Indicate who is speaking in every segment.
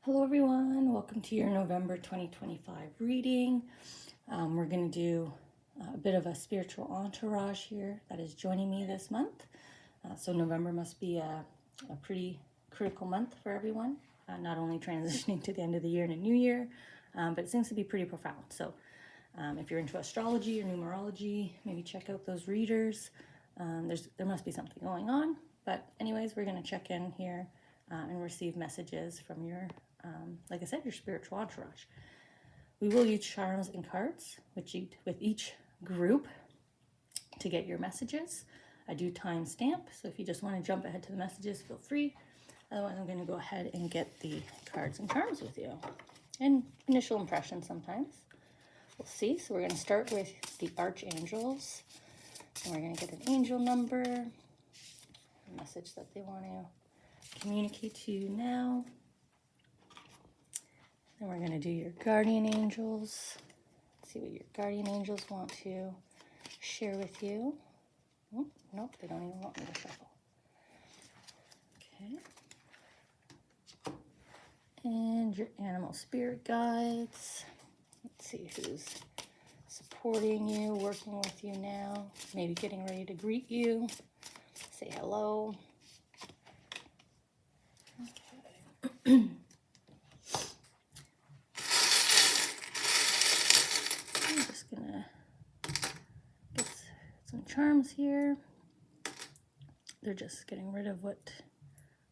Speaker 1: Hello everyone, welcome to your November 2025 reading. We're going to do a bit of a spiritual entourage here that is joining me this month. So November must be a pretty critical month for everyone, not only transitioning to the end of the year and a new year, but it seems to be pretty profound. So if you're into astrology or numerology, maybe check out those readers. There must be something going on. But anyways, we're going to check in here and receive messages from your like I said, your spiritual entourage. We will use charms and cards with each group to get your messages. I do time stamp, so if you just want to jump ahead to the messages, feel free. Otherwise, I'm going to go ahead and get the cards and charms with you. And initial impressions sometimes. We'll see. So we're going to start with the archangels. And we're going to get an angel number, a message that they want to communicate to you now. Then we're going to do your guardian angels. Let's see what your guardian angels want to share with you. Oh, nope, they don't even want me to shuffle. Okay. And your animal spirit guides. Let's see who's supporting you, working with you now. Maybe getting ready to greet you. Say hello. Okay. Some charms here. They're just getting rid of what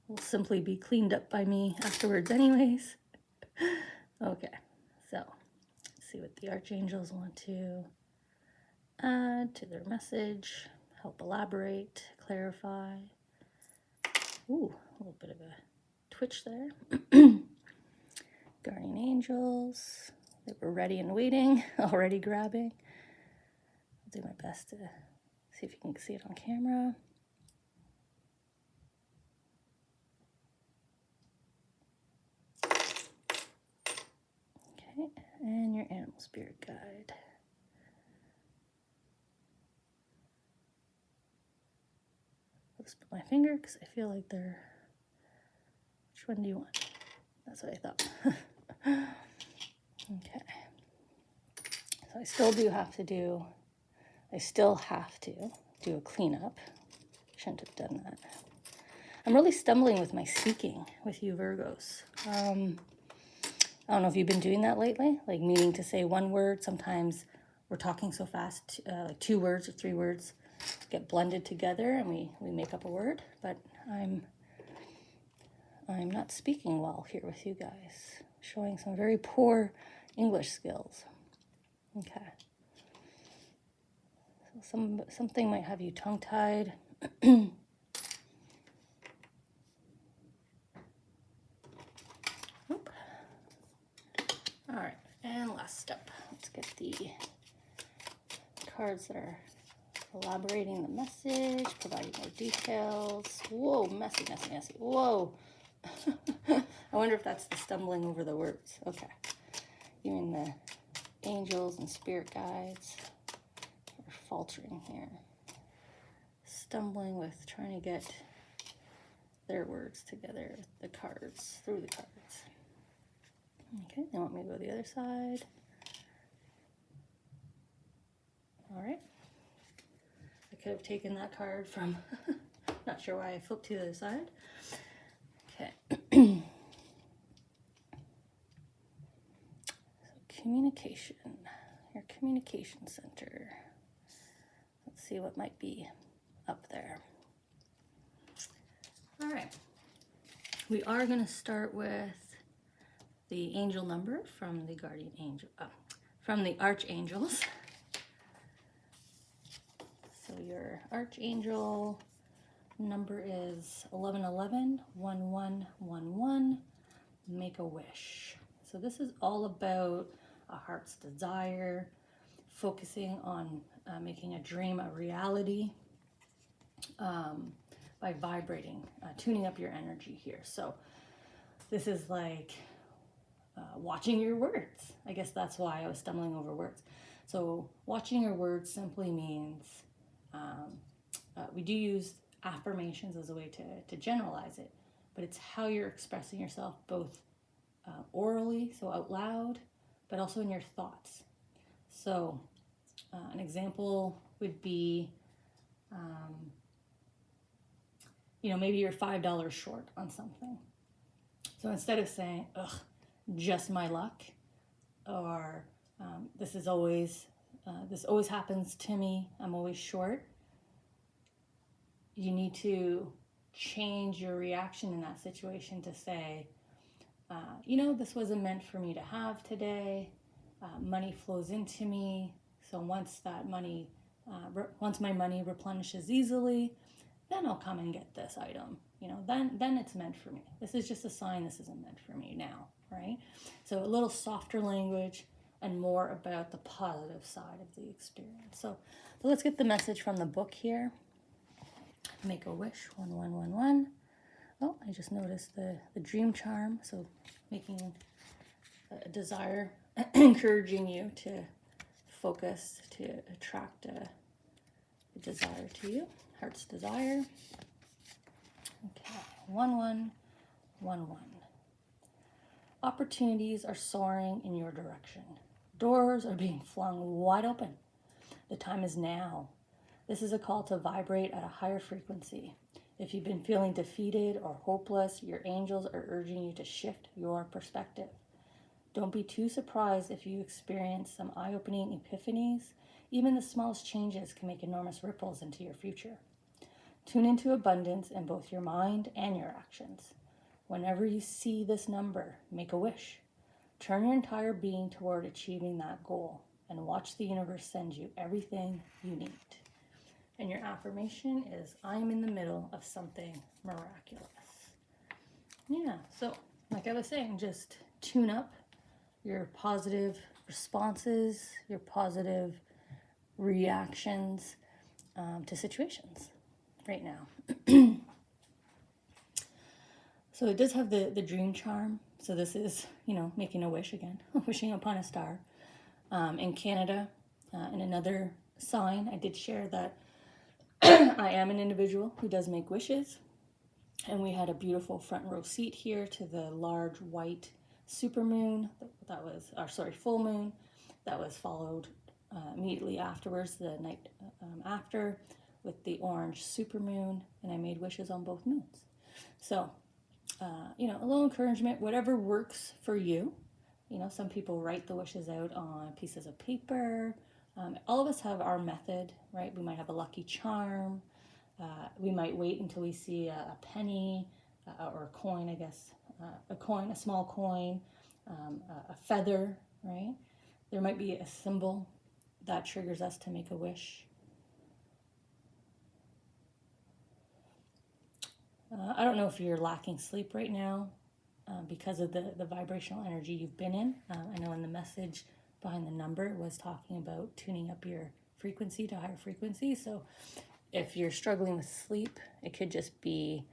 Speaker 1: will simply be cleaned up by me afterwards anyways. Okay, so let's see what the archangels want to add to their message, help elaborate, clarify. Ooh, a little bit of a twitch there. Guardian angels, they were ready and waiting, already grabbing. I'll do my best to see if you can see it on camera. Okay, and your animal spirit guide. I'll just put my finger because I feel like they're... Which one do you want? That's what I thought. Okay. So I still have to do a cleanup. Shouldn't have done that. I'm really stumbling with my speaking with you Virgos. I don't know if you've been doing that lately, like meaning to say one word. Sometimes we're talking so fast, like 2 words or 3 words get blended together and we make up a word, but I'm not speaking well here with you guys. Showing some very poor English skills. Okay. So something might have you tongue-tied. Oop. All right, and last step. Let's get the cards that are elaborating the message, providing more details. Whoa, messy, messy, messy. Whoa. I wonder if that's the stumbling over the words. Okay. Even the angels and spirit guides are faltering here. Stumbling with trying to get their words together with the cards, through the cards. Okay, they want me to go the other side. All right. I could have taken that card from, not sure why I flipped to the other side. Okay. So communication, your communication center. Let's see what might be up there. All right. We are going to start with the angel number from the guardian angel, from the archangels. So your archangel number is 1111 1111. Make a wish. So this is all about a heart's desire, focusing on making a dream a reality by vibrating, tuning up your energy here. So this is like watching your words. I guess that's why I was stumbling over words. So watching your words simply means we do use affirmations as a way to generalize it, but it's how you're expressing yourself both orally, so out loud, but also in your thoughts. So an example would be, maybe you're $5 short on something. So instead of saying, ugh, just my luck, or this always happens to me, I'm always short, you need to change your reaction in that situation to say, this wasn't meant for me to have today. Money flows into me. So once my money replenishes easily, then I'll come and get this item. Then it's meant for me. This is just a sign this isn't meant for me now, right? So a little softer language and more about the positive side of the experience. So let's get the message from the book here. Make a wish, 1111. Oh, I just noticed the dream charm. So making a desire, encouraging you to focus to attract a desire to you. Heart's desire. Okay, 1111. Opportunities are soaring in your direction. Doors are being flung wide open. The time is now. This is a call to vibrate at a higher frequency. If you've been feeling defeated or hopeless, your angels are urging you to shift your perspective. Don't be too surprised if you experience some eye-opening epiphanies. Even the smallest changes can make enormous ripples into your future. Tune into abundance in both your mind and your actions. Whenever you see this number, make a wish. Turn your entire being toward achieving that goal and watch the universe send you everything you need. And your affirmation is, I am in the middle of something miraculous. Yeah, so like I was saying, just tune up your positive responses, your positive reactions to situations right now. So it does have the dream charm. So this is, making a wish again, wishing upon a star. In Canada, in another sign, I did share that I am an individual who does make wishes. And we had a beautiful front row seat here to the large white supermoon. Full moon. That was followed immediately afterwards, the night after, with the orange supermoon. And I made wishes on both moons. So, a little encouragement, whatever works for you. Some people write the wishes out on pieces of paper. All of us have our method, right? We might have a lucky charm. We might wait until we see a penny or a coin, I guess. A small coin, a feather, right? There might be a symbol that triggers us to make a wish. I don't know if you're lacking sleep right now because of the vibrational energy you've been in. I know in the message behind the number was talking about tuning up your frequency to higher frequency. So if you're struggling with sleep, it could just be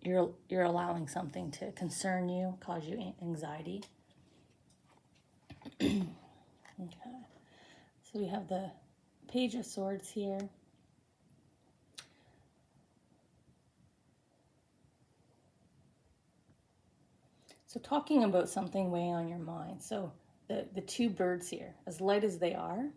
Speaker 1: you're allowing something to concern you, cause you anxiety. Okay. So we have the Page of Swords here. So talking about something weighing on your mind. So the two birds here, as light as they are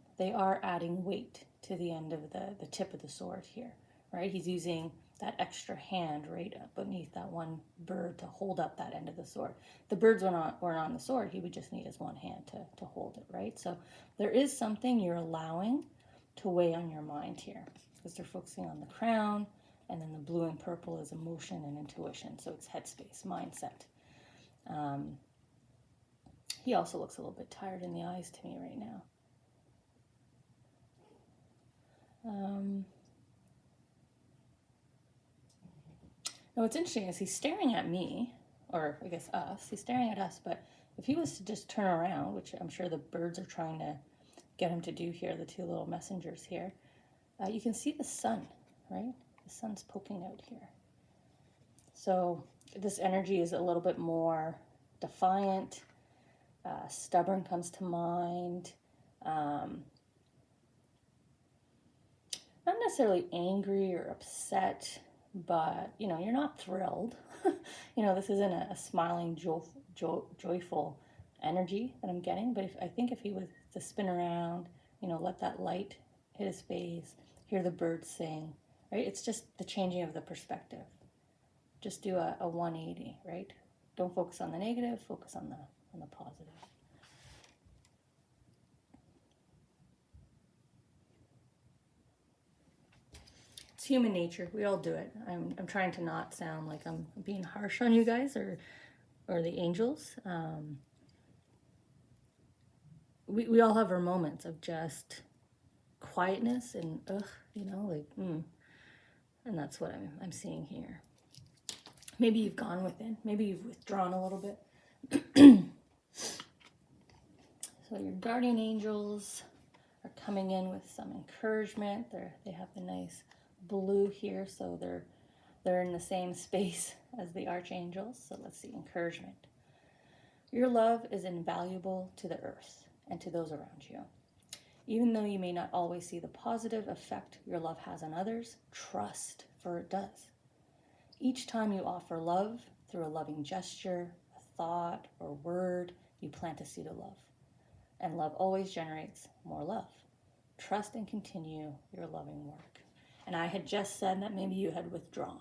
Speaker 1: adding weight to the end of the tip of the sword here, right? He's using that extra hand right beneath that one bird to hold up that end of the sword. The birds weren't on the sword. He would just need his one hand to hold it, right? So there is something you're allowing to weigh on your mind here, because they're focusing on the crown, and then the blue and purple is emotion and intuition. So it's headspace, mindset. He also looks a little bit tired in the eyes to me right now. Now what's interesting is he's staring at me, or I guess us. He's staring at us, but if he was to just turn around, which I'm sure the birds are trying to get him to do here, the two little messengers here, you can see the sun, right? The sun's poking out here. So this energy is a little bit more defiant, stubborn comes to mind, not necessarily angry or upset, but, you're not thrilled. This isn't a smiling, joyful energy that I'm getting. But I think if he was to spin around, let that light hit his face, hear the birds sing, right? It's just the changing of the perspective. Just do a 180, right? Don't focus on the negative, focus on the positive. It's human nature. We all do it. I'm trying to not sound like I'm being harsh on you guys or the angels. We all have our moments of just quietness and and that's what I'm seeing here. Maybe you've gone within. Maybe you've withdrawn a little bit. So your guardian angels are coming in with some encouragement. They have the nice blue here, so they're in the same space as the archangels. So let's see, encouragement. Your love is invaluable to the earth and to those around you. Even though you may not always see the positive effect your love has on others, trust, for it does. Each time you offer love through a loving gesture, a thought, or word, you plant a seed of love. And love always generates more love. Trust and continue your loving work. And I had just said that maybe you had withdrawn.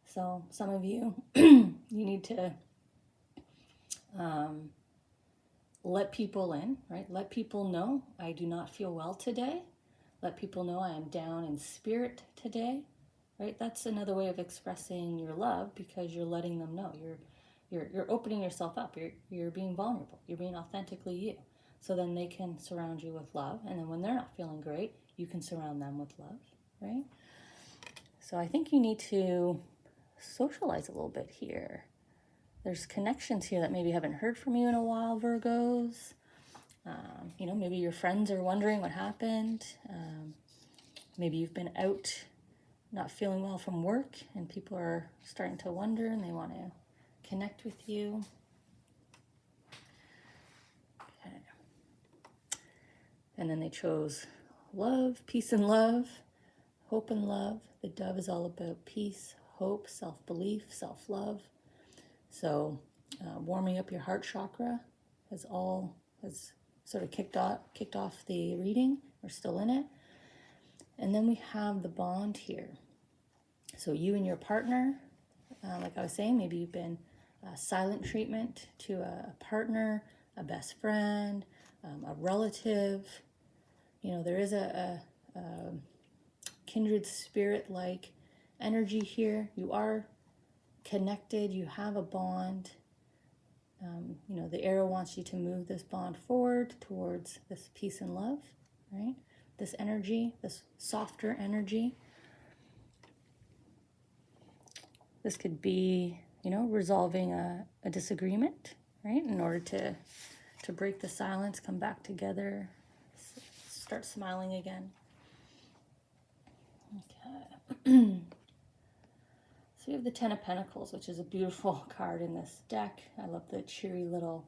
Speaker 1: So some of you, you need to let people in, right? Let people know I do not feel well today. Let people know I am down in spirit today, right? That's another way of expressing your love, because you're letting them know. You're opening yourself up. You're being vulnerable. You're being authentically you. So then they can surround you with love. And then when they're not feeling great, you can surround them with love, right? So I think you need to socialize a little bit here. There's connections here that maybe haven't heard from you in a while, Virgos. Maybe your friends are wondering what happened. Maybe you've been out not feeling well from work and people are starting to wonder and they want to connect with you. Okay. And then they chose love, peace and love, hope and love. The dove is all about peace, hope, self-belief, self-love. So warming up your heart chakra has sort of kicked off the reading. We're still in it. And then we have the bond here. So you and your partner, like I was saying, maybe you've been silent treatment to a partner, a best friend, a relative. There is a kindred spirit-like energy here. You are connected, you have a bond. The arrow wants you to move this bond forward towards this peace and love, right? This energy, this softer energy. This could be, resolving a disagreement, right? In order to break the silence, come back together, start smiling again. Okay. So we have the Ten of Pentacles, which is a beautiful card in this deck. I love the cheery little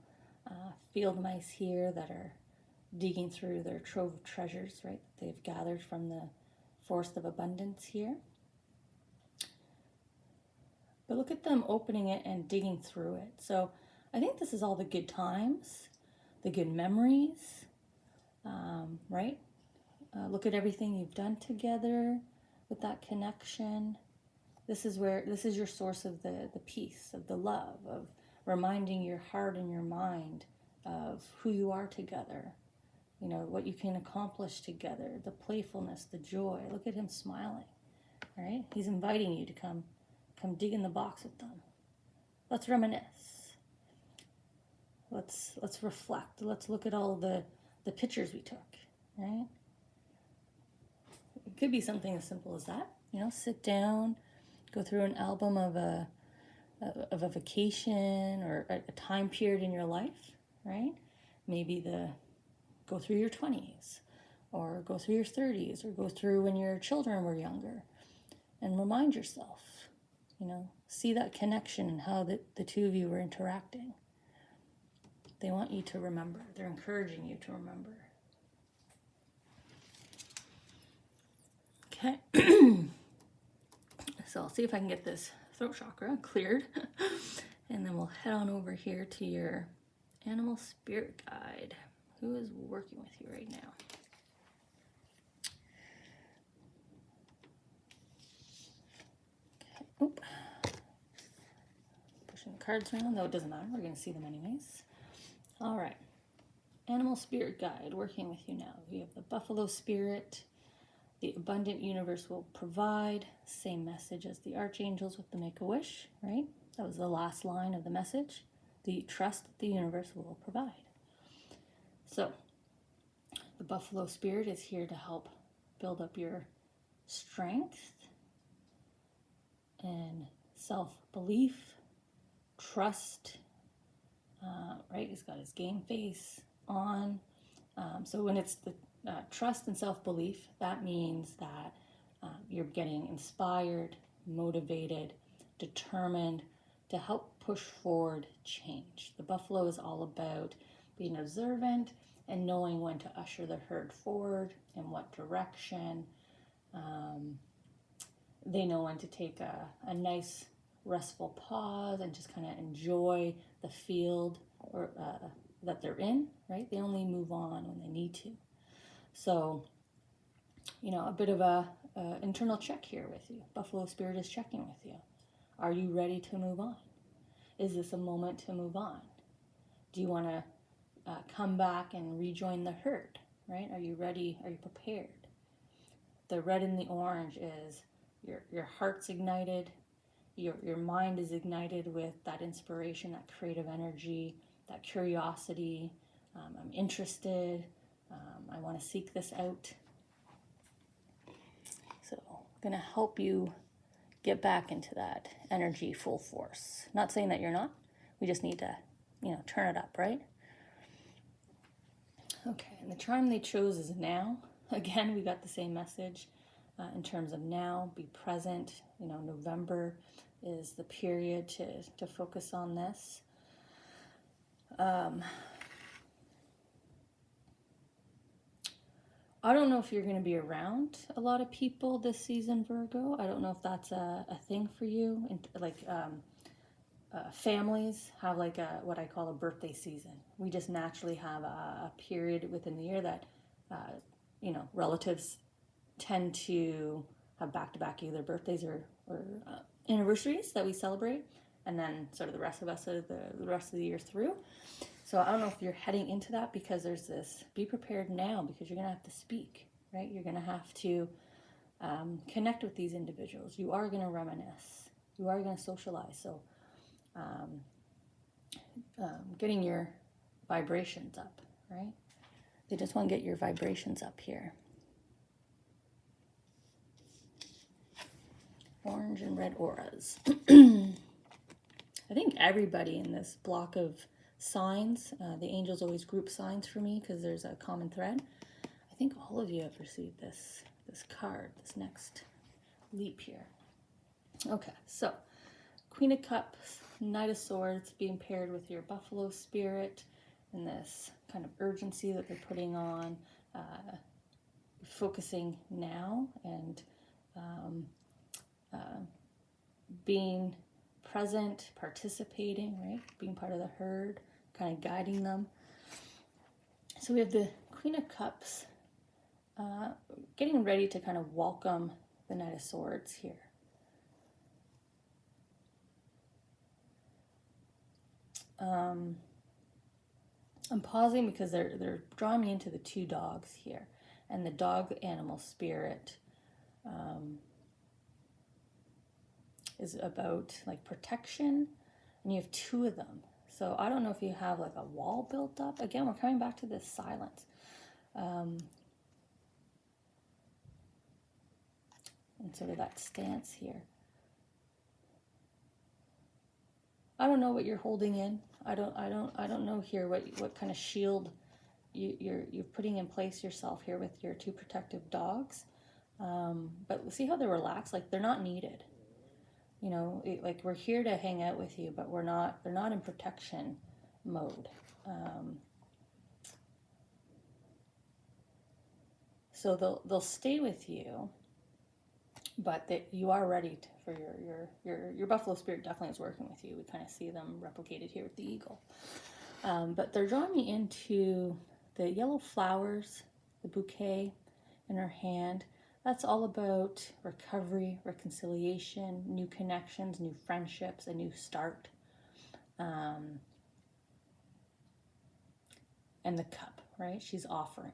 Speaker 1: field mice here that are digging through their trove of treasures, right? That they've gathered from the forest of abundance here. But look at them opening it and digging through it. So I think this is all the good times, the good memories, right? Look at everything you've done together with that connection. This is your source of the peace, of the love, of reminding your heart and your mind of who you are together, what you can accomplish together, the playfulness, the joy. Look at him smiling, right? He's inviting you to come dig in the box with them. Let's reminisce. Let's reflect. Let's look at all the pictures we took, right? It could be something as simple as that. Sit down, go through an album of a vacation or a time period in your life, right? Maybe go through your 20s or go through your 30s or go through when your children were younger and remind yourself, see that connection and how the two of you were interacting. They want you to remember. They're encouraging you to remember. Okay. So I'll see if I can get this throat chakra cleared. And then we'll head on over here to your animal spirit guide. Who is working with you right now? Okay. Oop. Pushing the cards around, though it doesn't matter. We're going to see them anyways. All right. Animal spirit guide working with you now. We have the buffalo spirit. The abundant universe will provide. Same message as the archangels with the make-a-wish, right? That was the last line of the message. The trust that the universe will provide. So, the buffalo spirit is here to help build up your strength and self-belief, trust, right? He's got his game face on. So when it's the trust and self-belief, that means that you're getting inspired, motivated, determined to help push forward change. The buffalo is all about being observant and knowing when to usher the herd forward, in what direction. They know when to take a nice restful pause and just kind of enjoy the field or that they're in, right? They only move on when they need to. So, you know, a bit of a internal check here with you. Buffalo Spirit is checking with you. Are you ready to move on? Is this a moment to move on? Do you want to come back and rejoin the herd, right? Are you ready? Are you prepared? The red and the orange is your heart's ignited, your mind is ignited with that inspiration, that creative energy, that curiosity. I'm interested. I want to seek this out. So I'm going to help you get back into that energy full force. Not saying that you're not. We just need to, you know, turn it up, right? Okay, and the charm they chose is now. Again, we got the same message in terms of now, be present. You know, November is the period to focus on this. I don't know if you're going to be around a lot of people this season, Virgo. I don't know if that's a thing for you. And like families have like what I call a birthday season. We just naturally have a period within the year that, you know, relatives tend to have back-to-back either birthdays or anniversaries that we celebrate, and then sort of the rest of us the rest of the year through. So I don't know if you're heading into that, because there's this, be prepared now, because you're going to have to speak, right? You're going to have to connect with these individuals. You are going to reminisce. You are going to socialize. So getting your vibrations up, right? They just want to get your vibrations up here. Orange and red auras. I think everybody in this block of signs, the angels always group signs for me because there's a common thread. I think all of you have received this card, this next leap here. Okay, so Queen of Cups, Knight of Swords being paired with your Buffalo Spirit and this kind of urgency that they're putting on, focusing now and being present, participating, right? Being part of the herd, kind of guiding them. So we have the Queen of Cups getting ready to kind of welcome the Knight of Swords here. I'm pausing because they're drawing me into the two dogs here, and the dog animal spirit is about like protection, and you have two of them. So I don't know if you have like a wall built up. Again, we're coming back to this silence. And sort of that stance here. I don't know what you're holding in. I don't know here what kind of shield you're putting in place yourself here with your two protective dogs. But see how they're relaxed, like they're not needed. You know, like we're here to hang out with you, but they're not in protection mode. So they'll stay with you but that you are ready for your buffalo spirit definitely is working with you. We kind of see them replicated here with the eagle. But they're drawing me into the yellow flowers, the bouquet in her hand. That's all about recovery, reconciliation, new connections, new friendships, a new start. And the cup, right? She's offering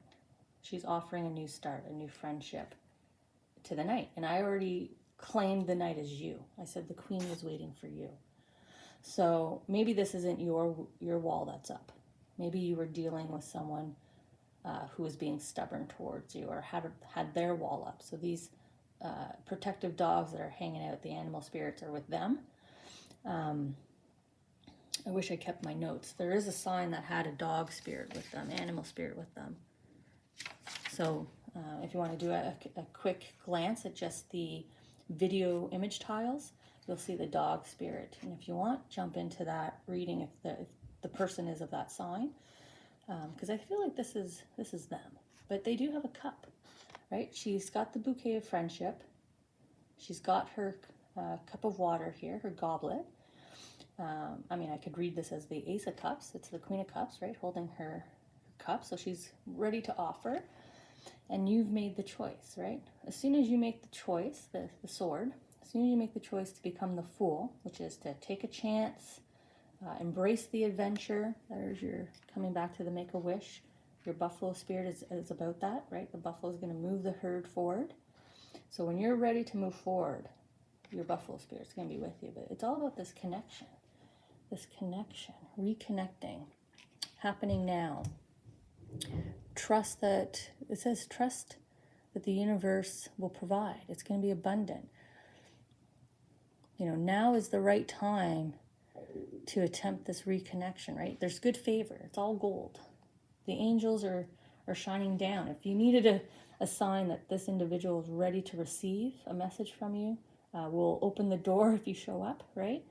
Speaker 1: a new start, a new friendship to the knight. And I already claimed the knight as you. I said the queen was waiting for you. So maybe this isn't your wall that's up. Maybe you were dealing with someone who was being stubborn towards you, or had their wall up. So these protective dogs that are hanging out, the animal spirits, are with them. I wish I kept my notes. There is a sign that had a dog spirit with them, animal spirit with them. So if you want to do a quick glance at just the video image tiles, you'll see the dog spirit. And if you want, jump into that reading if the person is of that sign, because I feel like this is them. But they do have a cup, right? She's got the bouquet of friendship. She's got her cup of water here, her goblet. I mean, I could read this as the Ace of Cups. It's the Queen of Cups, right? Holding her cup. So she's ready to offer. And you've made the choice, right? As soon as you make the choice, the sword, as soon as you make the choice to become the Fool, which is to take a chance, embrace the adventure. There's your coming back to the Make-A-Wish. Your buffalo spirit is about that, right? The buffalo is going to move the herd forward. So when you're ready to move forward, your buffalo spirit is going to be with you. But it's all about this connection, reconnecting, happening now. Trust that the universe will provide. It's going to be abundant. You know, now is the right time to attempt this reconnection, right? There's good favor. It's all gold. The angels are shining down. If you needed a sign that this individual is ready to receive a message from you, we'll open the door if you show up, right?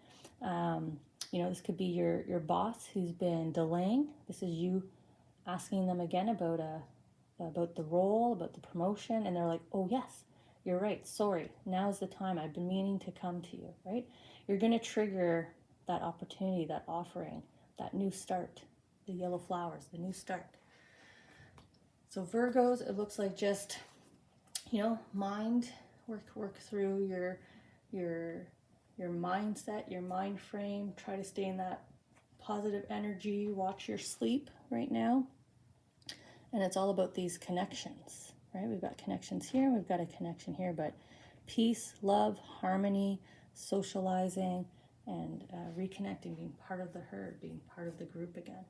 Speaker 1: You know, this could be your boss who's been delaying. This is you asking them again about the role, about the promotion, and they're like, oh yes, you're right, sorry, now's the time, I've been meaning to come to you, right? You're going to trigger that opportunity, that offering, that new start, the yellow flowers, the new start. So Virgos, it looks like just, you know, work through your mindset, your mind frame, try to stay in that positive energy, watch your sleep right now. And it's all about these connections, right? We've got connections here, we've got a connection here, but peace, love, harmony, socializing, and reconnecting, being part of the herd, being part of the group again.